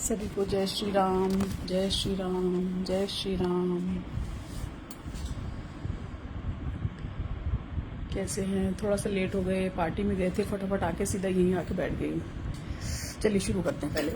सभी को जय श्री राम, जय श्री राम, जय श्री राम। कैसे हैं? थोड़ा सा लेट हो गए, पार्टी में गए थे, फटाफट आके सीधा यहीं आके बैठ गई। चलिए शुरू करते हैं। पहले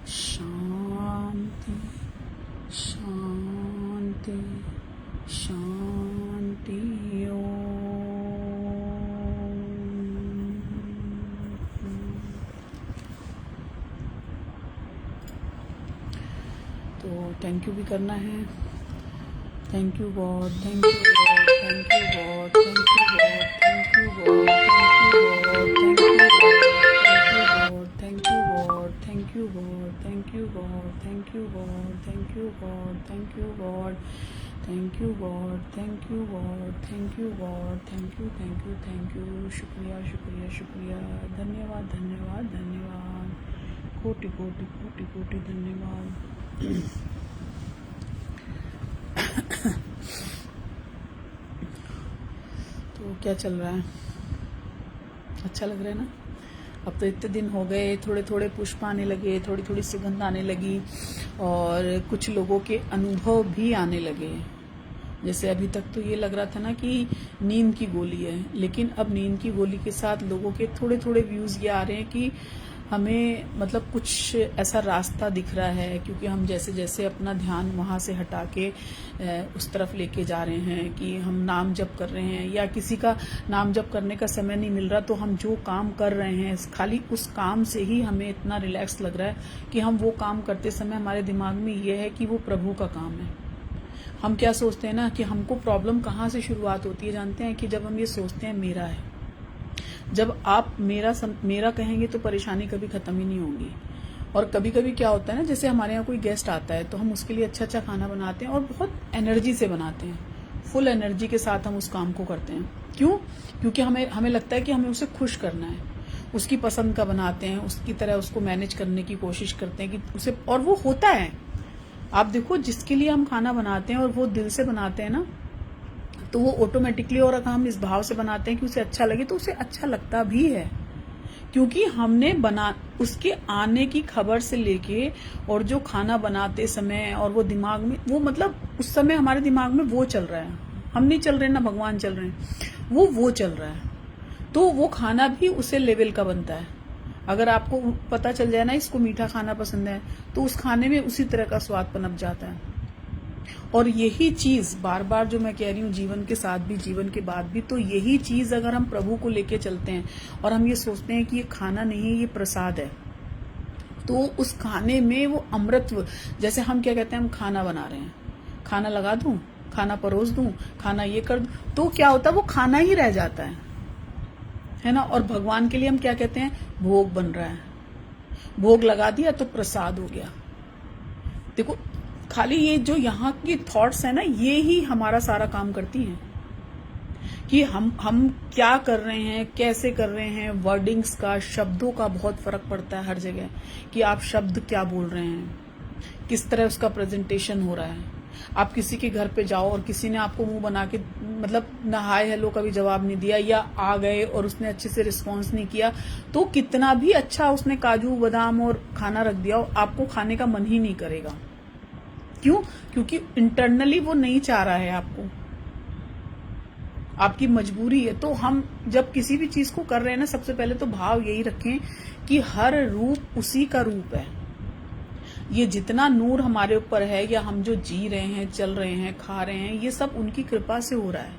शांति शांति शांति। तो थैंक यू भी करना है। Thank you God, thank you God, thank you God, thank you God, thank you God, thank you God, thank you God, thank you God, thank you God, thank you God, thank you God, thank you God, thank you God, thank you God, thank you, thank you, thank you. शुक्रिया, शुक्रिया, शुक्रिया। धन्यवाद, धन्यवाद, धन्यवाद। कोटि कोटि कोटि कोटि धन्यवाद। तो क्या चल रहा है? अच्छा लग रहा है ना? अब तो इतने दिन हो गए, थोड़े थोड़े पुष्प आने लगे, थोड़ी थोड़ी सुगंध आने लगी और कुछ लोगों के अनुभव भी आने लगे। जैसे अभी तक तो ये लग रहा था ना कि नींद की गोली है, लेकिन अब नींद की गोली के साथ लोगों के थोड़े थोड़े व्यूज ये आ रहे हैं कि हमें मतलब कुछ ऐसा रास्ता दिख रहा है, क्योंकि हम जैसे जैसे अपना ध्यान वहाँ से हटा के उस तरफ लेके जा रहे हैं कि हम नाम जप कर रहे हैं, या किसी का नाम जप करने का समय नहीं मिल रहा तो हम जो काम कर रहे हैं खाली उस काम से ही हमें इतना रिलैक्स लग रहा है कि हम वो काम करते समय हमारे दिमाग में ये है कि वो प्रभु का काम है। हम क्या सोचते हैं ना कि हमको प्रॉब्लम कहाँ से शुरुआत होती है जानते हैं? कि जब हम ये सोचते हैं मेरा है। जब आप मेरा कहेंगे तो परेशानी कभी खत्म ही नहीं होगी। और कभी कभी क्या होता है ना, जैसे हमारे यहाँ कोई गेस्ट आता है तो हम उसके लिए अच्छा अच्छा खाना बनाते हैं और बहुत एनर्जी से बनाते हैं, फुल एनर्जी के साथ हम उस काम को करते हैं। क्यों? क्योंकि हमें लगता है कि हमें उसे खुश करना है, उसकी पसंद का बनाते हैं, उसकी तरह उसको मैनेज करने की कोशिश करते हैं कि उसे, और वो होता है। आप देखो, जिसके लिए हम खाना बनाते हैं और वो दिल से बनाते हैं ना, तो वो ऑटोमेटिकली, और अगर हम इस भाव से बनाते हैं कि उसे अच्छा लगे तो उसे अच्छा लगता भी है, क्योंकि हमने उसके आने की खबर से लेके और जो खाना बनाते समय और वो दिमाग में, वो मतलब उस समय हमारे दिमाग में वो चल रहा है। हम नहीं चल रहे ना, भगवान चल रहे हैं, वो चल रहा है। तो वो खाना भी उसे लेवल का बनता है। अगर आपको पता चल जाए ना इसको मीठा खाना पसंद है, तो उस खाने में उसी तरह का स्वाद पनप जाता है। और यही चीज बार बार जो मैं कह रही हूँ, जीवन के साथ भी जीवन के बाद भी, तो यही चीज अगर हम प्रभु को लेके चलते हैं और हम ये सोचते हैं कि ये खाना नहीं, ये प्रसाद है, तो उस खाने में वो अमृतत्व, जैसे हम क्या कहते हैं, हम खाना बना रहे हैं, खाना लगा दूं, खाना परोस दूं, खाना ये कर दूं, तो क्या होता है, वो खाना ही रह जाता है ना। और भगवान के लिए हम क्या कहते हैं, भोग बन रहा है, भोग लगा दिया तो प्रसाद हो गया। देखो, खाली ये जो यहाँ की थॉट्स है ना, ये ही हमारा सारा काम करती हैं कि हम क्या कर रहे हैं, कैसे कर रहे हैं। वर्डिंग्स का, शब्दों का बहुत फर्क पड़ता है हर जगह, कि आप शब्द क्या बोल रहे हैं, किस तरह उसका प्रेजेंटेशन हो रहा है। आप किसी के घर पे जाओ और किसी ने आपको मुंह बना के, मतलब ना हाय हेलो का भी जवाब नहीं दिया, या आ गए और उसने अच्छे से रिस्पॉन्स नहीं किया, तो कितना भी अच्छा उसने काजू बादाम और खाना रख दिया, आपको खाने का मन ही नहीं करेगा। क्यों? क्योंकि इंटरनली वो नहीं चाह रहा है आपको, आपकी मजबूरी है। तो हम जब किसी भी चीज को कर रहे हैं ना, सबसे पहले तो भाव यही रखें कि हर रूप उसी का रूप है। ये जितना नूर हमारे ऊपर है, या हम जो जी रहे हैं, चल रहे हैं, खा रहे हैं, ये सब उनकी कृपा से हो रहा है।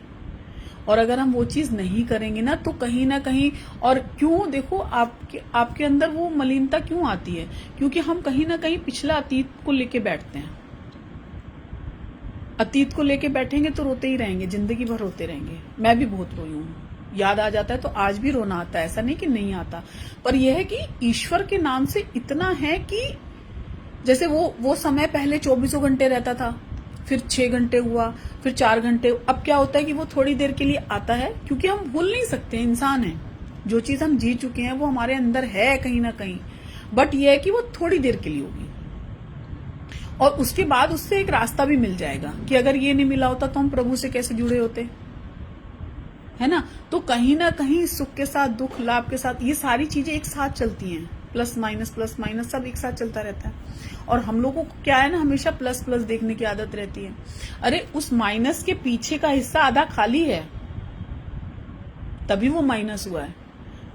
और अगर हम वो चीज नहीं करेंगे ना, तो कहीं ना कहीं, और क्यों, देखो आपके अंदर वो मलिनता क्यों आती है? क्योंकि हम कहीं ना कहीं पिछला अतीत को लेके बैठते हैं। अतीत को लेके बैठेंगे तो रोते ही रहेंगे, जिंदगी भर रोते रहेंगे। मैं भी बहुत रोई हूँ, याद आ जाता है तो आज भी रोना आता है, ऐसा नहीं कि नहीं आता। पर यह है कि ईश्वर के नाम से इतना है कि जैसे वो समय पहले 24 घंटे रहता था, फिर 6 घंटे हुआ, फिर 4 घंटे। अब क्या होता है कि वो थोड़ी देर के लिए आता है, क्योंकि हम भूल नहीं सकते, इंसान है। जो चीज हम जी चुके हैं वो हमारे अंदर है कहीं ना कहीं, बट यह है कि वो थोड़ी देर के लिए होगी, और उसके बाद उससे एक रास्ता भी मिल जाएगा कि अगर ये नहीं मिला होता तो हम प्रभु से कैसे जुड़े होते, है ना। तो कहीं ना कहीं सुख के साथ दुख, लाभ के साथ, ये सारी चीजें एक साथ चलती हैं, प्लस माइनस सब एक साथ चलता रहता है। और हम लोगों को क्या है ना, हमेशा प्लस प्लस देखने की आदत रहती है। अरे उस माइनस के पीछे का हिस्सा आधा खाली है, तभी वो माइनस हुआ है।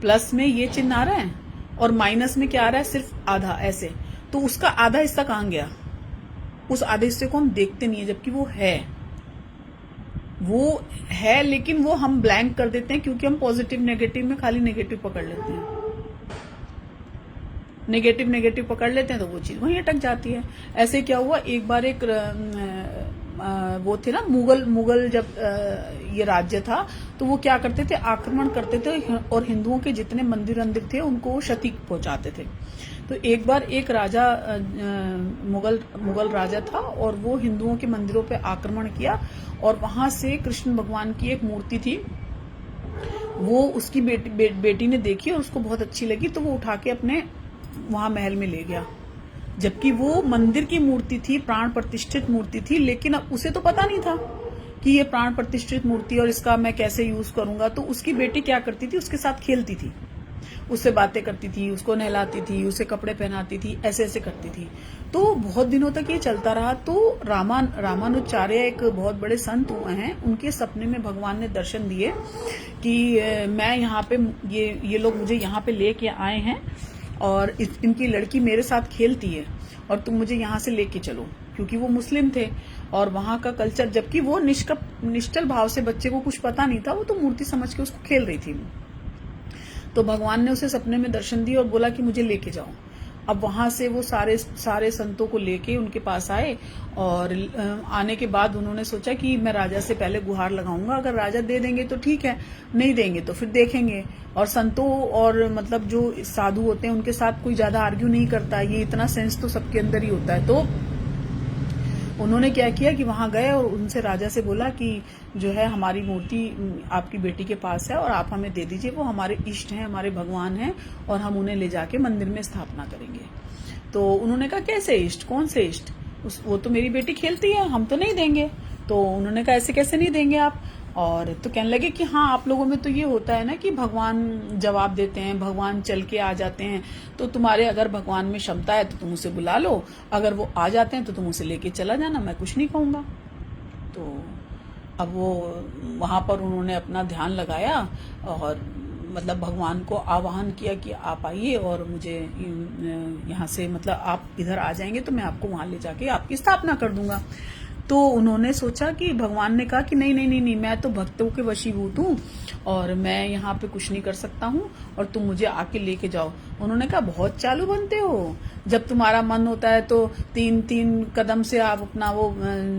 प्लस में ये चिन्ह आ रहा है और माइनस में क्या आ रहा है, सिर्फ आधा, ऐसे। तो उसका आधा हिस्सा कहाँ गया? उस आधे हिस्से को हम देखते नहीं है, जबकि वो है, लेकिन वो हम ब्लैंक कर देते हैं, क्योंकि हम पॉजिटिव नेगेटिव में खाली नेगेटिव पकड़ लेते हैं। नेगेटिव पकड़ लेते हैं तो वो चीज वहीं अटक जाती है। ऐसे क्या हुआ, एक बार एक वो थे ना मुगल जब ये राज्य था, तो वो क्या करते थे, आक्रमण करते थे और हिंदुओं के जितने मंदिर थे उनको क्षति पहुंचाते थे। तो एक बार एक राजा मुगल राजा था और वो हिंदुओं के मंदिरों पे आक्रमण किया और वहां से कृष्ण भगवान की एक मूर्ति थी, वो उसकी बेटी ने देखी और उसको बहुत अच्छी लगी, तो वो उठा के अपने वहां महल में ले गया। जबकि वो मंदिर की मूर्ति थी, प्राण प्रतिष्ठित मूर्ति थी, लेकिन अब उसे तो पता नहीं था कि ये प्राण प्रतिष्ठित मूर्ति और इसका मैं कैसे यूज करूंगा। तो उसकी बेटी क्या करती थी, उसके साथ खेलती थी, उससे बातें करती थी, उसको नहलाती थी, उसे कपड़े पहनाती थी, ऐसे ऐसे करती थी। तो बहुत दिनों तक ये चलता रहा। तो रामानुजाचार्य एक बहुत बड़े संत हुए हैं, उनके सपने में भगवान ने दर्शन दिए कि मैं यहाँ पे ये लोग मुझे यहाँ पे लेके आए हैं और इनकी लड़की मेरे साथ खेलती है और तुम मुझे यहाँ से लेके चलो, क्योंकि वो मुस्लिम थे और वहां का कल्चर, जबकि वो निश्चल भाव से, बच्चे को कुछ पता नहीं था, वो तो मूर्ति समझ के उसको खेल रही थी। तो भगवान ने उसे सपने में दर्शन दिया और बोला कि मुझे लेके जाओ। अब वहां से वो सारे संतों को लेके उनके पास आए और आने के बाद उन्होंने सोचा कि मैं राजा से पहले गुहार लगाऊंगा, अगर राजा दे देंगे तो ठीक है, नहीं देंगे तो फिर देखेंगे। और संतों और मतलब जो साधु होते हैं उनके साथ कोई ज्यादा आर्ग्यू नहीं करता, ये इतना सेंस तो सबके अंदर ही होता है। तो उन्होंने क्या किया कि वहां गए और उनसे राजा से बोला कि जो है हमारी मूर्ति आपकी बेटी के पास है और आप हमें दे दीजिए, वो हमारे इष्ट हैं, हमारे भगवान हैं और हम उन्हें ले जाके मंदिर में स्थापना करेंगे। तो उन्होंने कहा कैसे इष्ट, कौन से इष्ट, वो तो मेरी बेटी खेलती है, हम तो नहीं देंगे। तो उन्होंने कहा ऐसे कैसे नहीं देंगे आप। और तो कहने लगे कि हाँ, आप लोगों में तो ये होता है ना कि भगवान जवाब देते हैं, भगवान चल के आ जाते हैं, तो तुम्हारे अगर भगवान में क्षमता है तो तुम उसे बुला लो, अगर वो आ जाते हैं तो तुम उसे लेके चला जाना, मैं कुछ नहीं कहूंगा। तो अब वो वहां पर उन्होंने अपना ध्यान लगाया और मतलब भगवान को आवाहन किया कि आप आइए और मुझे यहाँ से, मतलब आप इधर आ जाएंगे तो मैं आपको वहां ले जाके आपकी स्थापना कर दूंगा। तो उन्होंने सोचा कि भगवान ने कहा कि नहीं नहीं नहीं नहीं, मैं तो भक्तों के वशीभूत हूँ और मैं यहाँ पे कुछ नहीं कर सकता हूँ और तुम मुझे आके लेके जाओ। उन्होंने कहा बहुत चालू बनते हो, जब तुम्हारा मन होता है तो 3-3 कदम से आप अपना वो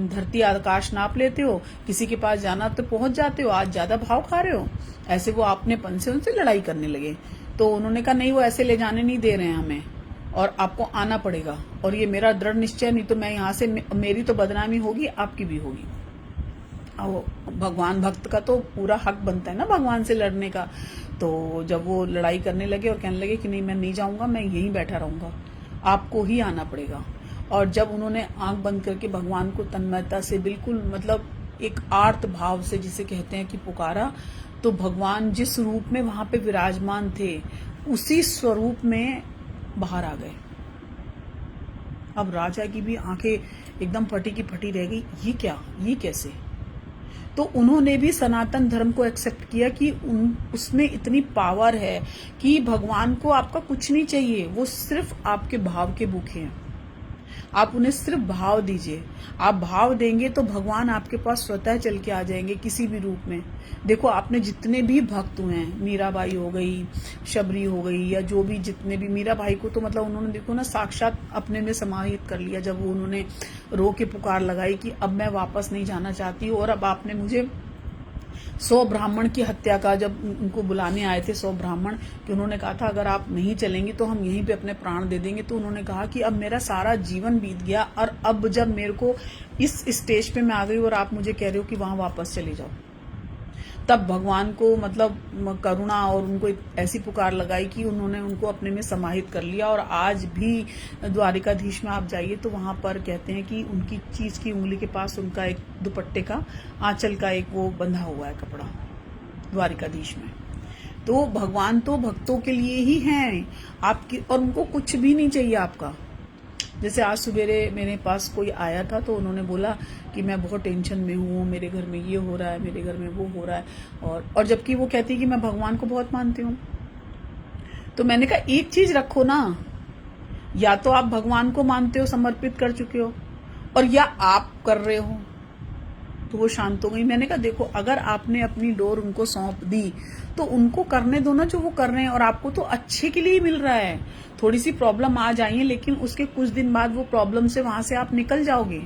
धरती आकाश नाप लेते हो, किसी के पास जाना तो पहुंच जाते हो, आज ज्यादा भाव खा रहे हो। ऐसे वो अपनेपन से उनसे लड़ाई करने लगे। तो उन्होंने कहा नहीं, वो ऐसे ले जाने नहीं दे रहे हैं हमें और आपको आना पड़ेगा, और ये मेरा दृढ़ निश्चय, नहीं तो मैं यहाँ से, मेरी तो बदनामी होगी, आपकी भी होगी। और भगवान भक्त का तो पूरा हक बनता है ना भगवान से लड़ने का। तो जब वो लड़ाई करने लगे और कहने लगे कि नहीं मैं नहीं जाऊंगा, मैं यहीं बैठा रहूंगा, आपको ही आना पड़ेगा। और जब उन्होंने आंख बंद करके भगवान को तन्मयता से, बिल्कुल मतलब एक आर्त भाव से जिसे कहते हैं कि पुकारा, तो भगवान जिस रूप में वहां पे विराजमान थे उसी स्वरूप में बाहर आ गए। अब राजा की भी आंखें एकदम फटी की फटी रह गई, ये क्या, ये कैसे। तो उन्होंने भी सनातन धर्म को एक्सेप्ट किया कि उसमें इतनी पावर है कि भगवान को आपका कुछ नहीं चाहिए, वो सिर्फ आपके भाव के भूखे हैं। आप उन्हें सिर्फ भाव दीजिए, आप भाव देंगे तो भगवान आपके पास स्वतः चल के आ जाएंगे किसी भी रूप में। देखो आपने जितने भी भक्त हुए हैं, मीराबाई हो गई, शबरी हो गई, या जो भी जितने भी, मीराबाई को तो मतलब उन्होंने देखो ना साक्षात अपने में समाहित कर लिया जब वो उन्होंने रो के पुकार लगाई कि अब मैं वापस नहीं जाना चाहती हूँ। और अब आपने मुझे 100 ब्राह्मण की हत्या का, जब उनको बुलाने आए थे 100 ब्राह्मण, कि उन्होंने कहा था अगर आप नहीं चलेंगी तो हम यहीं पे अपने प्राण दे देंगे। तो उन्होंने कहा कि अब मेरा सारा जीवन बीत गया और अब जब मेरे को इस स्टेज पे मैं आ गई और आप मुझे कह रहे हो कि वहां वापस चले जाओ, तब भगवान को मतलब करुणा और उनको ऐसी पुकार लगाई कि उन्होंने उनको अपने में समाहित कर लिया। और आज भी द्वारिकाधीश में आप जाइए तो वहां पर कहते हैं कि उनकी चीज की उंगली के पास उनका एक दुपट्टे का आंचल का एक वो बंधा हुआ है कपड़ा द्वारिकाधीश में। तो भगवान तो भक्तों के लिए ही हैं आपकी, और उनको कुछ भी नहीं चाहिए आपका। जैसे आज सवेरे मेरे पास कोई आया था तो उन्होंने बोला कि मैं बहुत टेंशन में हूँ, मेरे घर में ये हो रहा है, मेरे घर में वो हो रहा है, और जबकि वो कहती है कि मैं भगवान को बहुत मानती हूँ। तो मैंने कहा एक चीज रखो ना, या तो आप भगवान को मानते हो, समर्पित कर चुके हो, और या आप कर रहे हो। तो वो शांत हो गई। मैंने कहा देखो अगर आपने अपनी डोर उनको सौंप दी तो उनको करने दो ना जो वो कर रहे हैं, और आपको तो अच्छे के लिए ही मिल रहा है। थोड़ी सी प्रॉब्लम आ जाइए लेकिन उसके कुछ दिन बाद वो प्रॉब्लम से वहां से आप निकल जाओगे।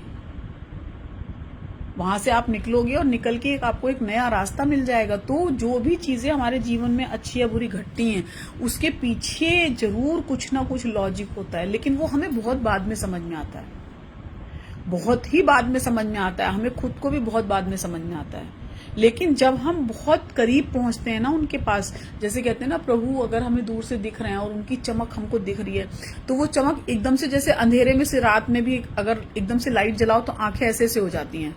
वहां से आप निकलोगे और निकल के आपको एक नया रास्ता मिल जाएगा। तो जो भी चीजें हमारे जीवन में अच्छी या बुरी घटती हैं, उसके पीछे जरूर कुछ ना कुछ लॉजिक होता है, लेकिन वो हमें बहुत बाद में समझ में आता है, बहुत ही बाद में समझ में आता है, हमें खुद को भी बहुत बाद में समझ में आता है। लेकिन जब हम बहुत करीब पहुंचते हैं ना उनके पास, जैसे कहते हैं ना, प्रभु अगर हमें दूर से दिख रहे हैं और उनकी चमक हमको दिख रही है, तो वो चमक एकदम से, जैसे अंधेरे में से रात में भी अगर एकदम से लाइट जलाओ तो आंखें ऐसे ऐसे हो जाती हैं,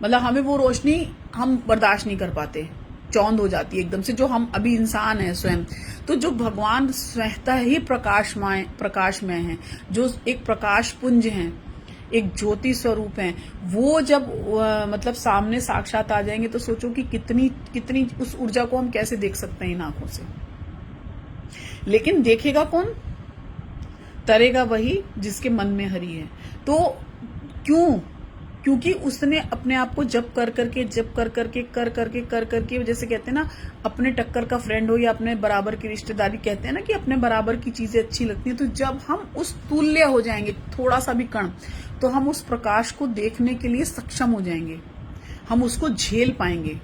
मतलब हमें वो रोशनी हम बर्दाश्त नहीं कर पाते, चौंध हो जाती है एकदम से, जो हम अभी इंसान है स्वयं। तो जो भगवान स्वतः ही प्रकाशमय है, जो एक प्रकाश पुंज है, एक ज्योति स्वरूप है, वो जब मतलब सामने साक्षात आ जाएंगे तो सोचो कि कितनी कितनी उस ऊर्जा को हम कैसे देख सकते हैं इन आंखों से। लेकिन देखेगा कौन? तरेगा वही जिसके मन में हरि है। तो क्यों? क्योंकि उसने अपने आप को जब कर करके जैसे कहते हैं ना, अपने टक्कर का फ्रेंड हो या अपने बराबर की रिश्तेदारी, कहते हैं ना कि अपने बराबर की चीजें अच्छी लगती हैं। तो जब हम उस तुल्य हो जाएंगे, थोड़ा सा भी कण, तो हम उस प्रकाश को देखने के लिए सक्षम हो जाएंगे, हम उसको झेल पाएंगे।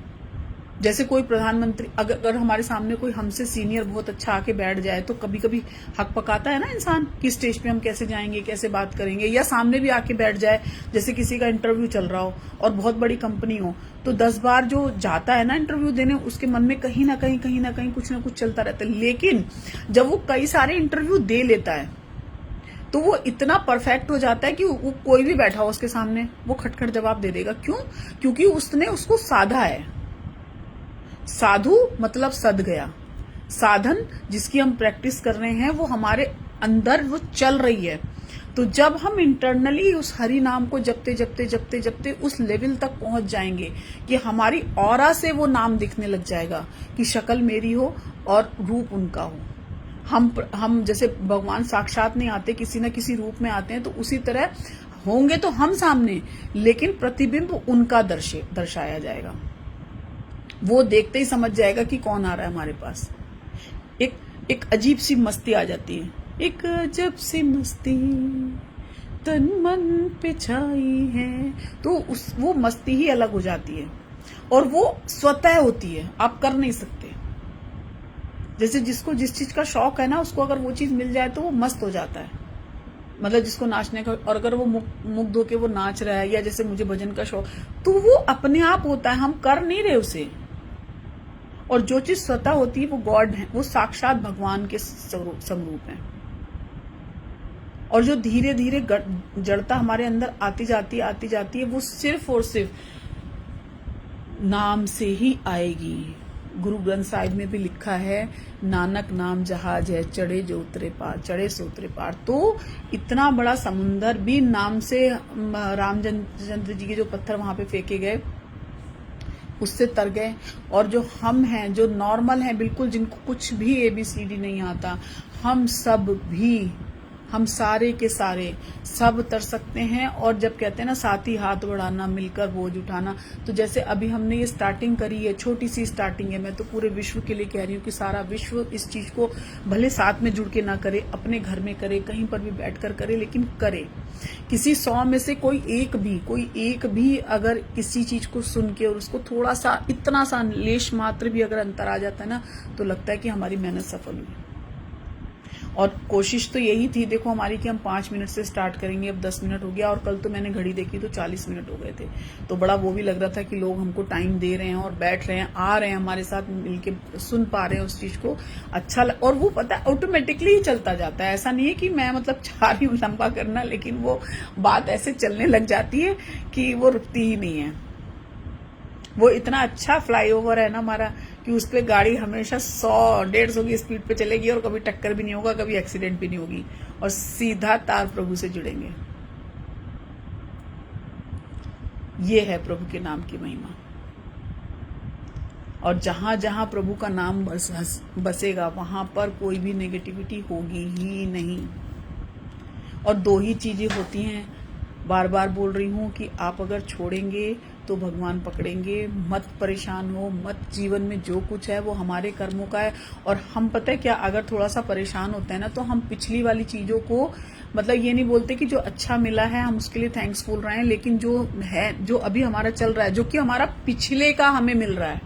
जैसे कोई प्रधानमंत्री, अगर हमारे सामने कोई हमसे सीनियर बहुत अच्छा आके बैठ जाए, तो कभी कभी हक पकाता है ना इंसान कि स्टेज पे हम कैसे जाएंगे, कैसे बात करेंगे, या सामने भी आके बैठ जाए, जैसे किसी का इंटरव्यू चल रहा हो और बहुत बड़ी कंपनी हो, तो 10 बार जो जाता है ना इंटरव्यू देने, उसके मन में कहीं ना कहीं कुछ ना कुछ चलता रहता है। लेकिन जब वो कई सारे इंटरव्यू दे लेता है, तो वो इतना परफेक्ट हो जाता है कि वो कोई भी बैठा हो उसके सामने, वो खटखट जवाब दे देगा। क्यों? क्योंकि उसने उसको साधा है। साधु मतलब सद गया। साधन जिसकी हम प्रैक्टिस कर रहे हैं, वो हमारे अंदर वो चल रही है। तो जब हम इंटरनली उस हरि नाम को जपते उस लेवल तक पहुंच जाएंगे कि हमारी ऑरा से वो नाम दिखने लग जाएगा कि शक्ल मेरी हो और रूप उनका हो। हम जैसे भगवान साक्षात नहीं आते, किसी न किसी रूप में आते हैं, तो उसी तरह होंगे तो हम सामने, लेकिन प्रतिबिंब उनका दर्शाया जाएगा। वो देखते ही समझ जाएगा कि कौन आ रहा है हमारे पास। एक अजीब सी मस्ती आ जाती है, एक अजब सी मस्ती तन मन पे छाई है। तो वो मस्ती ही अलग हो जाती है, और वो स्वतः होती है, आप कर नहीं सकते। जैसे जिसको जिस चीज का शौक है ना, उसको अगर वो चीज मिल जाए तो वो मस्त हो जाता है। मतलब जिसको नाचने का, और अगर वो मुग्ध होके वो नाच रहा है, या जैसे मुझे भजन का शौक, तो वो अपने आप होता है, हम कर नहीं रहे उसे। और जो चीज स्वतः होती है वो गॉड है, वो साक्षात भगवान के स्वरूप है। और जो धीरे धीरे जड़ता हमारे अंदर आती जाती है, वो सिर्फ और सिर्फ नाम से ही आएगी। गुरु ग्रंथ साहिब में भी लिखा है, नानक नाम जहाज है, चढ़े सो उतरे पार। तो इतना बड़ा समुंदर भी नाम से, रामचंद्र जी के जो पत्थर वहां पे फेंके गए, उससे तर गए। और जो हम हैं, जो नॉर्मल हैं बिल्कुल, जिनको कुछ भी ABCD नहीं आता, हम सारे के सारे सब तर सकते हैं। और जब कहते हैं ना, साथ ही हाथ बढ़ाना, मिलकर बोझ उठाना, तो जैसे अभी हमने ये स्टार्टिंग करी है, छोटी सी स्टार्टिंग है, मैं तो पूरे विश्व के लिए कह रही हूँ कि सारा विश्व इस चीज को भले साथ में जुड़ के ना करे, अपने घर में करे, कहीं पर भी बैठकर करे, लेकिन करे। किसी 100 में से कोई एक भी अगर किसी चीज को सुन के और उसको थोड़ा सा, इतना सा लेश मात्र भी अगर अंतर आ जाता है ना, तो लगता है कि हमारी मेहनत सफल हुई। और कोशिश तो यही थी, देखो हमारी, कि हम 5 मिनट से स्टार्ट करेंगे, अब 10 मिनट हो गया, और कल तो मैंने घड़ी देखी तो 40 मिनट हो गए थे। तो बड़ा वो भी लग रहा था कि लोग हमको टाइम दे रहे हैं और बैठ रहे हैं, आ रहे हैं हमारे साथ मिलके, सुन पा रहे हैं उस चीज को। अच्छा और वो पता है ऑटोमेटिकली ही चलता जाता है। ऐसा नहीं है कि मैं मतलब चाह रही हूँ लंबा करना, लेकिन वो बात ऐसे चलने लग जाती है कि वो रुकती ही नहीं है। वो इतना अच्छा फ्लाईओवर है ना हमारा, कि उस पे गाड़ी हमेशा 100-150 की स्पीड पे चलेगी, और कभी टक्कर भी नहीं होगा, कभी एक्सीडेंट भी नहीं होगी, और सीधा तार प्रभु से जुड़ेंगे। ये है प्रभु के नाम की महिमा। और जहां जहां प्रभु का नाम बसेगा, वहां पर कोई भी नेगेटिविटी होगी ही नहीं। और 2 ही चीजें होती हैं, बार बार बोल रही हूं, कि आप अगर छोड़ेंगे तो भगवान पकड़ेंगे। मत परेशान हो, मत, जीवन में जो कुछ है वो हमारे कर्मों का है। और हम, पता है क्या, अगर थोड़ा सा परेशान होते हैं ना, तो हम पिछली वाली चीजों को मतलब ये नहीं बोलते कि जो अच्छा मिला है हम उसके लिए थैंक्स बोल रहे हैं, लेकिन जो है, जो अभी हमारा चल रहा है, जो कि हमारा पिछले का हमें मिल रहा है,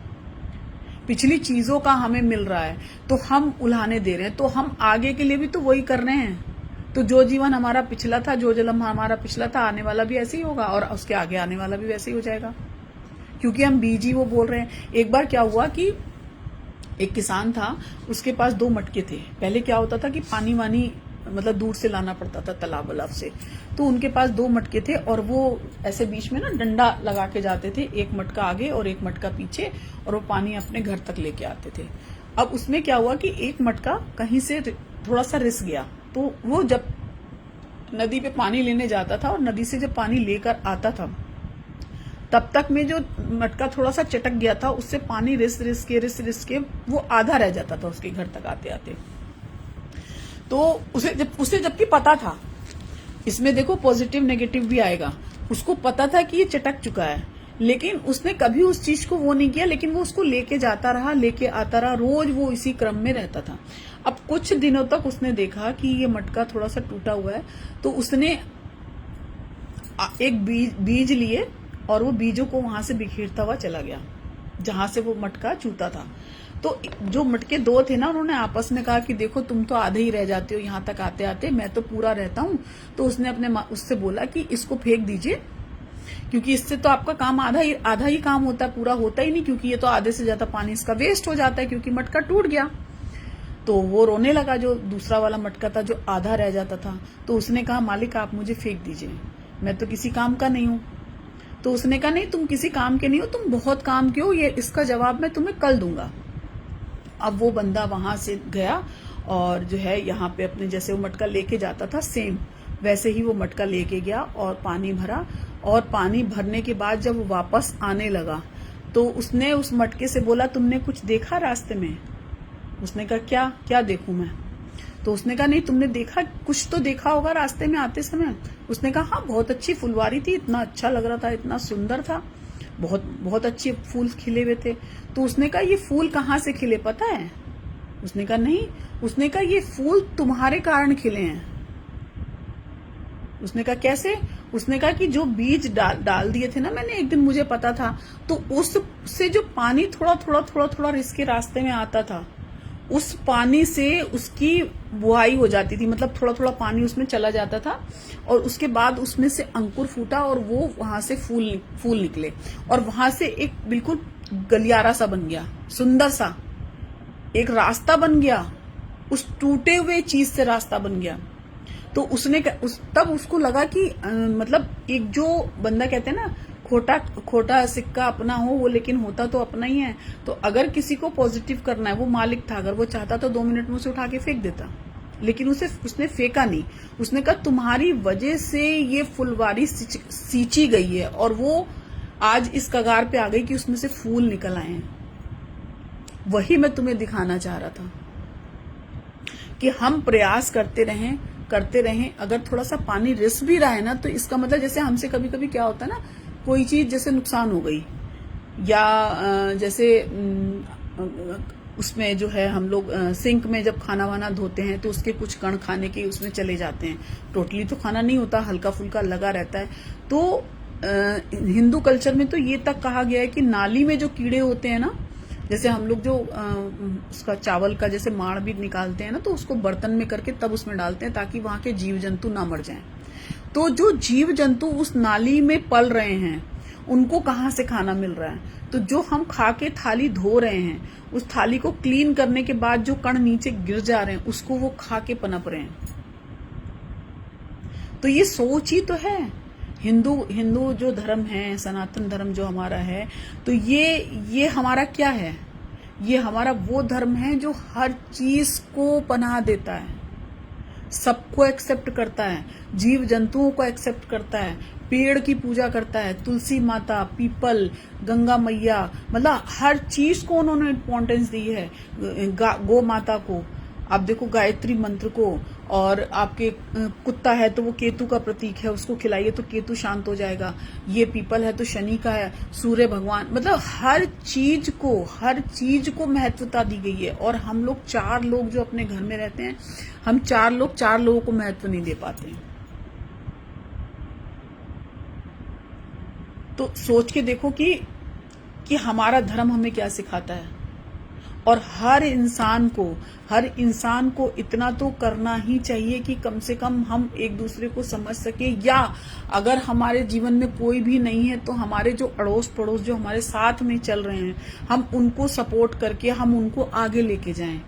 पिछली चीजों का हमें मिल रहा है, तो हम उल्हाने दे रहे हैं, तो हम आगे के लिए भी तो वही कर रहे हैं। तो जो जीवन हमारा पिछला था, जो जन्म हमारा पिछला था, आने वाला भी ऐसे ही होगा और उसके आगे आने वाला भी वैसे ही हो जाएगा, क्योंकि हम बीज ही वो बोल रहे हैं। एक बार क्या हुआ कि एक किसान था, उसके पास 2 मटके थे। पहले क्या होता था कि पानी वानी मतलब दूर से लाना पड़ता था, तालाब वलाब से, तो उनके पास 2 मटके थे और वो ऐसे बीच में ना डंडा लगा के जाते थे, एक मटका आगे और एक मटका पीछे, और वो पानी अपने घर तक लेके आते थे। अब उसमें क्या हुआ कि एक मटका कहीं से थोड़ा सा रिस गया, तो वो जब नदी पे पानी लेने जाता था और नदी से जब पानी लेकर आता था, तब तक में जो मटका थोड़ा सा चटक गया था, उससे पानी रिस रिस के वो आधा रह जाता था उसके घर तक आते आते। तो उसे जबकि पता था, इसमें देखो पॉजिटिव नेगेटिव भी आएगा, उसको पता था कि ये चटक चुका है, लेकिन उसने कभी उस चीज को वो नहीं किया, लेकिन वो उसको लेके जाता रहा, लेके आता रहा, रोज वो इसी क्रम में रहता था। अब कुछ दिनों तक उसने देखा कि ये मटका थोड़ा सा टूटा हुआ है, तो उसने एक बीज लिए और वो बीजों को वहां से बिखेरता हुआ चला गया जहां से वो मटका चूता था। तो जो मटके 2 थे ना, उन्होंने आपस में कहा कि देखो तुम तो आधे ही रह जाते हो यहाँ तक आते आते, मैं तो पूरा रहता हूँ। तो उसने अपने उससे बोला कि इसको फेंक दीजिए, क्योंकि इससे तो आपका काम आधा ही काम होता है, पूरा होता ही नहीं, क्योंकि ये तो आधे से ज्यादा पानी इसका वेस्ट हो जाता है, क्योंकि मटका टूट गया। तो वो रोने लगा, जो दूसरा वाला मटका था जो आधा रह जाता था। तो उसने कहा मालिक आप मुझे फेंक दीजिए, मैं तो किसी काम का नहीं हूँ। तो उसने कहा नहीं, तुम किसी काम के नहीं हो, तुम बहुत काम के हो, ये इसका जवाब मैं तुम्हें कल दूंगा। अब वो बंदा वहां से गया और जो है यहाँ पे अपने जैसे वो मटका लेके जाता था, सेम वैसे ही वो मटका लेके गया और पानी भरा। और पानी भरने के बाद जब वो वापस आने लगा, तो उसने उस मटके से बोला तुमने कुछ देखा रास्ते में? उसने कहा क्या क्या देखूं मैं? तो उसने कहा नहीं, तुमने देखा, कुछ तो देखा होगा रास्ते में आते समय। उसने कहा हाँ, बहुत अच्छी फुलवारी थी, इतना अच्छा लग रहा था, इतना सुंदर था, बहुत बहुत अच्छे फूल खिले हुए थे। तो उसने कहा ये फूल कहाँ से खिले पता है? उसने कहा नहीं। उसने कहा ये फूल तुम्हारे कारण खिले हैं। उसने कहा कैसे? उसने कहा कि जो बीज डाल दिए थे ना मैंने एक दिन, मुझे पता था, तो उससे जो पानी थोड़ा रिस के रास्ते में आता था, उस पानी से उसकी बुआई हो जाती थी, मतलब थोड़ा पानी उसमें चला जाता था, और उसके बाद उसमें से अंकुर फूटा और वो वहां से फूल निकले, और वहां से एक बिल्कुल गलियारा सा बन गया, सुंदर सा एक रास्ता बन गया, उस टूटे हुए चीज से रास्ता बन गया। तो तब उसको लगा कि मतलब एक जो बंदा कहते हैं ना, खोटा सिक्का अपना हो वो, लेकिन होता तो अपना ही है। तो अगर किसी को पॉजिटिव करना है, वो मालिक था, अगर वो चाहता तो 2 मिनट में उसे उठा के फेंक देता, लेकिन उसने फेंका नहीं। उसने कहा तुम्हारी वजह से ये फुलवारी सींची गई है और वो आज इस कगार पे आ गई कि उसमें से फूल निकल आए हैं। वही मैं तुम्हें दिखाना चाह रहा था कि हम प्रयास करते रहें। अगर थोड़ा सा पानी रिस भी रहा है ना, तो इसका मतलब जैसे हमसे कभी कभी क्या होता है ना, कोई चीज जैसे नुकसान हो गई, या जैसे उसमें जो है हम लोग सिंक में जब खाना वाना धोते हैं तो उसके कुछ कण खाने के उसमें चले जाते हैं, टोटली तो खाना नहीं होता, हल्का फुल्का लगा रहता है। तो हिंदू कल्चर में तो ये तक कहा गया है कि नाली में जो कीड़े होते हैं ना, जैसे हम लोग जो उसका चावल का जैसे माड़ भी निकालते हैं ना, तो उसको बर्तन में करके तब उसमें डालते हैं ताकि वहां के जीव जंतु ना मर जाएं। तो जो जीव जंतु उस नाली में पल रहे हैं, उनको कहाँ से खाना मिल रहा है? तो जो हम खा के थाली धो रहे हैं, उस थाली को क्लीन करने के बाद जो कण नीचे गिर जा रहे हैं, उसको वो खा के पनप रहे हैं। तो ये सोच ही तो है। हिंदू जो धर्म है, सनातन धर्म जो हमारा है, तो ये हमारा क्या है? ये हमारा वो धर्म है जो हर चीज को पनाह देता है, सबको एक्सेप्ट करता है, जीव जंतुओं को एक्सेप्ट करता है, पेड़ की पूजा करता है, तुलसी माता, पीपल, गंगा मैया, मतलब हर चीज को उन्होंने इम्पोर्टेंस दी है, गो माता को। आप देखो गायत्री मंत्र को, और आपके कुत्ता है तो वो केतु का प्रतीक है, उसको खिलाइए तो केतु शांत हो जाएगा। ये पीपल है तो शनि का है, सूर्य भगवान, मतलब हर चीज को महत्वता दी गई है। और हम लोग 4 लोग जो अपने घर में रहते हैं, हम 4 लोगों को महत्व नहीं दे पाते हैं। तो सोच के देखो कि हमारा धर्म हमें क्या सिखाता है। और हर इंसान को इतना तो करना ही चाहिए कि कम से कम हम एक दूसरे को समझ सके, या अगर हमारे जीवन में कोई भी नहीं है तो हमारे जो अड़ोस पड़ोस जो हमारे साथ में चल रहे हैं, हम उनको सपोर्ट करके हम उनको आगे लेके जाएं।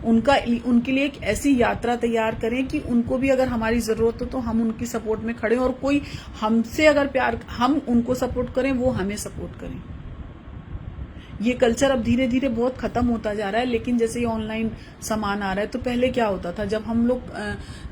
उनके लिए एक ऐसी यात्रा तैयार करें कि उनको भी अगर हमारी जरूरत हो तो हम उनकी सपोर्ट में खड़े, और कोई हमसे अगर प्यार, हम उनको सपोर्ट करें, वो हमें सपोर्ट करें। ये कल्चर अब धीरे धीरे बहुत खत्म होता जा रहा है। लेकिन जैसे ये ऑनलाइन सामान आ रहा है, तो पहले क्या होता था, जब हम लोग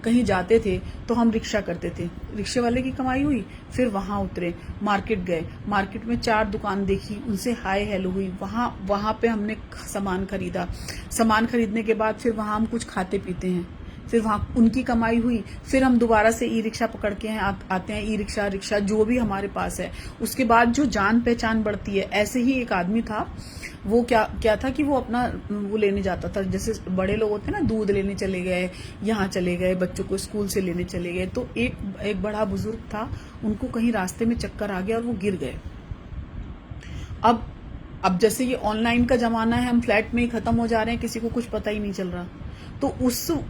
कहीं जाते थे तो हम रिक्शा करते थे, रिक्शे वाले की कमाई हुई, फिर वहां उतरे, मार्केट गए, मार्केट में 4 दुकान देखी, उनसे हाय हेलो हुई, वहां पे हमने सामान खरीदा, सामान खरीदने के बाद फिर वहां हम कुछ खाते पीते हैं, फिर वहां उनकी कमाई हुई, फिर हम दोबारा से ई रिक्शा पकड़ के आते हैं, ई रिक्शा, रिक्शा जो भी हमारे पास है। उसके बाद जो जान पहचान बढ़ती है। ऐसे ही एक आदमी था, वो क्या था कि वो अपना वो लेने जाता था, जैसे बड़े लोग होते हैं ना, दूध लेने चले गए, यहाँ चले गए, बच्चों को स्कूल से लेने चले गए, तो एक बड़ा बुजुर्ग था, उनको कहीं रास्ते में चक्कर आ गया और वो गिर गए। अब जैसे ये ऑनलाइन का जमाना है, हम फ्लैट में ही खत्म हो जा रहे हैं, किसी को कुछ पता ही नहीं चल रहा। तो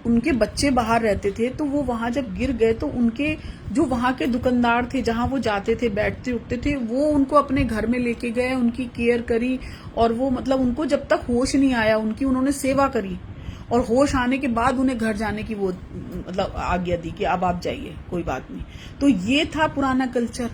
उनके बच्चे बाहर रहते थे, तो वो वहां जब गिर गए तो उनके जो वहां के दुकानदार थे, जहां वो जाते थे, बैठते उठते थे, वो उनको अपने घर में लेके गए, उनकी केयर करी, और वो मतलब उनको जब तक होश नहीं आया उनकी उन्होंने सेवा करी, और होश आने के बाद उन्हें घर जाने की वो मतलब आज्ञा दी कि अब आप जाइए, कोई बात नहीं। तो ये था पुराना कल्चर।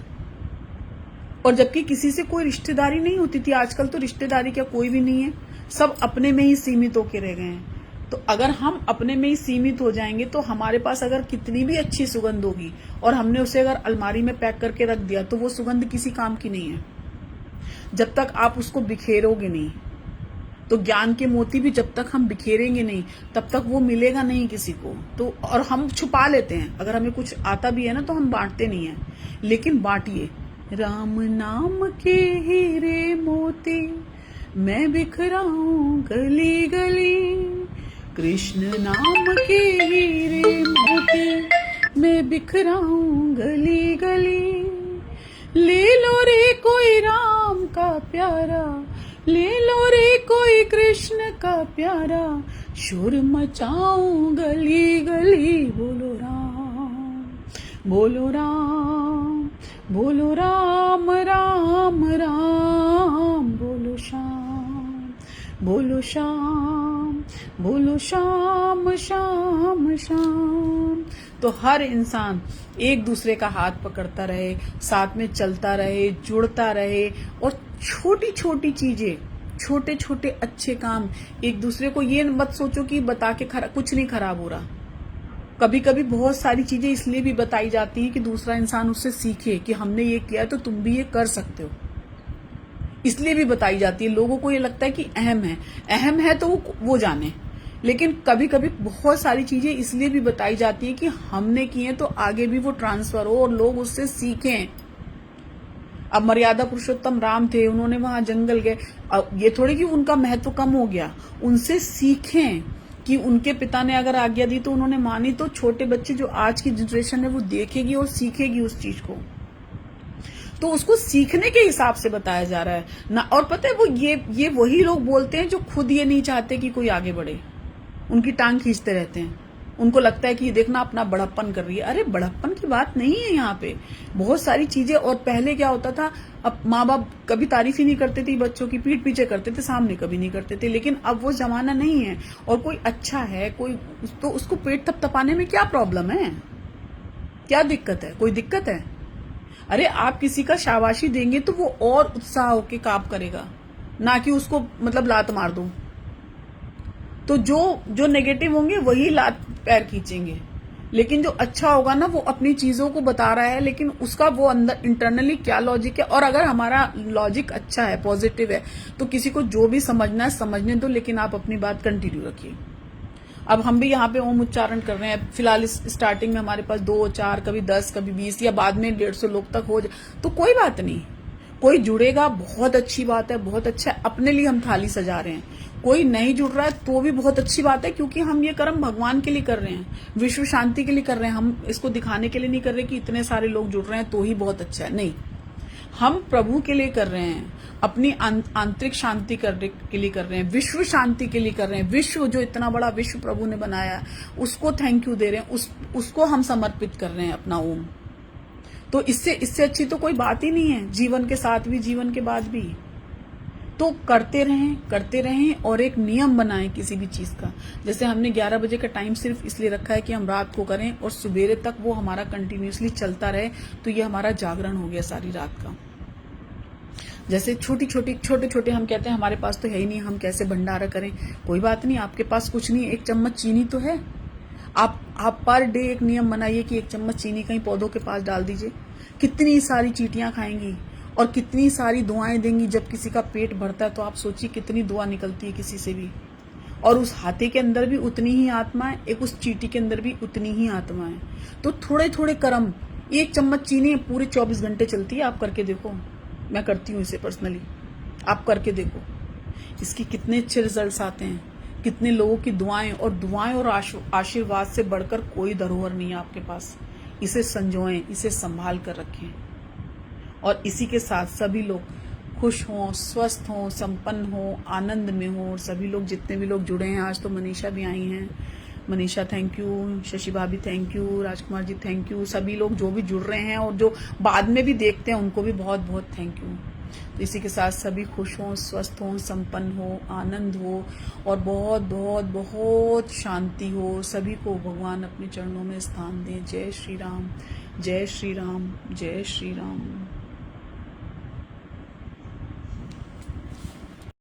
और जबकि किसी से कोई रिश्तेदारी नहीं होती थी। आजकल तो रिश्तेदारी क्या कोई भी नहीं है, सब अपने में ही सीमित होके रह गए हैं। तो अगर हम अपने में ही सीमित हो जाएंगे तो हमारे पास अगर कितनी भी अच्छी सुगंध होगी और हमने उसे अगर अलमारी में पैक करके रख दिया तो वो सुगंध किसी काम की नहीं है, जब तक आप उसको बिखेरोगे नहीं। तो ज्ञान के मोती भी जब तक हम बिखेरेंगे नहीं तब तक वो मिलेगा नहीं किसी को। तो और हम छुपा लेते हैं, अगर हमें कुछ आता भी है ना तो हम बांटते नहीं है, लेकिन बांटिए। राम नाम के हीरे मोती मैं बिखराऊं गली गली, कृष्ण नाम के हीरे मोती मैं बिखराऊं गली गली। ले लो रे कोई राम का प्यारा, ले लो रे कोई कृष्ण का प्यारा, शोर मचाऊं गली गली। बोलो राम, बोलो राम, बोलो राम राम राम, बोलो श्याम, बोलो श्याम, बोलो श्याम श्याम श्याम। तो हर इंसान एक दूसरे का हाथ पकड़ता रहे, साथ में चलता रहे, जुड़ता रहे, और छोटी छोटी चीजें, छोटे छोटे अच्छे काम एक दूसरे को, ये मत सोचो कि बता के कुछ नहीं खराब हो रहा। कभी कभी बहुत सारी चीजें इसलिए भी बताई जाती हैं कि दूसरा इंसान उससे सीखे कि हमने ये किया है तो तुम भी ये कर सकते हो, इसलिए भी बताई जाती है। लोगों को ये लगता है कि अहम है तो वो जाने, लेकिन कभी कभी बहुत सारी चीजें इसलिए भी बताई जाती है कि हमने की है तो आगे भी वो ट्रांसफर हो और लोग उससे सीखें। अब मर्यादा पुरुषोत्तम राम थे, उन्होंने वहां जंगल गए, अब ये थोड़ी कि उनका महत्व कम हो गया, उनसे सीखें कि उनके पिता ने अगर आज्ञा दी तो उन्होंने मानी। तो छोटे बच्चे जो आज की जनरेशन है वो देखेगी और सीखेगी उस चीज को, तो उसको सीखने के हिसाब से बताया जा रहा है ना। और पता है वो ये वही लोग बोलते हैं जो खुद ये नहीं चाहते कि कोई आगे बढ़े, उनकी टांग खींचते रहते हैं। उनको लगता है कि ये देखना अपना बड़प्पन कर रही है। अरे बड़प्पन की बात नहीं है यहाँ पे, बहुत सारी चीजें। और पहले क्या होता था, अब माँ बाप कभी तारीफ ही नहीं करते थे बच्चों की, पीठ पीछे करते थे, सामने कभी नहीं करते थे। लेकिन अब वो जमाना नहीं है, और कोई अच्छा है कोई तो उसको पेट थपथपाने में क्या प्रॉब्लम है, क्या दिक्कत है, कोई दिक्कत है? अरे आप किसी का शाबाशी देंगे तो वो और उत्साह होके काम करेगा, ना कि उसको मतलब लात मार दो। तो जो नेगेटिव होंगे वही लात पैर खींचेंगे, लेकिन जो अच्छा होगा ना वो अपनी चीजों को बता रहा है, लेकिन उसका वो अंदर इंटरनली क्या लॉजिक है। और अगर हमारा लॉजिक अच्छा है, पॉजिटिव है, तो किसी को जो भी समझना है समझने दो, लेकिन आप अपनी बात कंटिन्यू रखिए। अब हम भी यहाँ पे ओम उच्चारण कर रहे हैं। फिलहाल इस स्टार्टिंग में हमारे पास 2, 4, कभी 10, कभी 20 या बाद में 150 लोग तक हो जाए तो कोई बात नहीं। कोई जुड़ेगा, बहुत अच्छी बात है, बहुत अच्छा है, अपने लिए हम थाली सजा रहे हैं। कोई नहीं जुड़ रहा है तो भी बहुत अच्छी बात है, क्योंकि हम ये कर्म भगवान के लिए कर रहे हैं, विश्व शांति के लिए कर रहे हैं। हम इसको दिखाने के लिए नहीं कर रहे कि इतने सारे लोग जुड़ रहे हैं तो ही बहुत अच्छा है, नहीं। हम प्रभु के लिए कर रहे हैं, अपनी आंतरिक शांति करने के लिए कर रहे हैं, विश्व शांति के लिए कर रहे हैं। विश्व, जो इतना बड़ा विश्व प्रभु ने बनाया, उसको थैंक यू दे रहे हैं, उसको हम समर्पित कर रहे हैं अपना ओम। तो इससे अच्छी तो कोई बात ही नहीं है, जीवन के साथ भी, जीवन के बाद भी। तो करते रहें और एक नियम बनाएं किसी भी चीज का। जैसे हमने 11 बजे का टाइम सिर्फ इसलिए रखा है कि हम रात को करें और सुबेरे तक वो हमारा कंटिन्यूसली चलता रहे, तो ये हमारा जागरण हो गया सारी रात का। जैसे छोटे छोटे हम कहते हैं हमारे पास तो है ही नहीं, हम कैसे भंडारा करें। कोई बात नहीं, आपके पास कुछ नहीं, 1 चम्मच चीनी तो है। आप पर डे एक नियम बनाइए कि 1 चम्मच चीनी कहीं पौधों के पास डाल दीजिए। कितनी सारी चींटियां खाएंगी और कितनी सारी दुआएं देंगी। जब किसी का पेट भरता है तो आप सोचिए कितनी दुआ निकलती है किसी से भी। और उस हाथी के अंदर भी उतनी ही आत्मा है, एक उस चींटी के अंदर भी उतनी ही आत्मा है। तो थोड़े थोड़े कर्म, 1 चम्मच चीनी पूरे 24 घंटे चलती है। आप करके देखो, मैं करती हूँ इसे पर्सनली, आप करके देखो, इसकी कितने अच्छे रिजल्ट्स आते हैं। कितने लोगों की दुआएं और आशीर्वाद से बढ़कर कोई धरोहर नहीं है आपके पास। इसे संजोएं, इसे संभाल कर रखें, और इसी के साथ सभी लोग खुश हों, स्वस्थ हों, संपन्न हों, आनंद में हों। और सभी लोग, जितने भी लोग जुड़े हैं, आज तो मनीषा भी आई हैं, मनीषा थैंक यू, शशि भाभी thank you, Rajkumar ji thank you. सभी लोग जो भी जुड़ रहे हैं और जो बाद में भी देखते हैं उनको भी बहुत बहुत थैंक यू। तो इसी के साथ सभी खुश हों, स्वस्थ हों, संपन्न हो, आनंद हो और बहुत बहुत बहुत शांति हो। सभी को भगवान अपने चरणों में स्थान दें। जय श्री राम, जय श्री राम, जय श्री राम।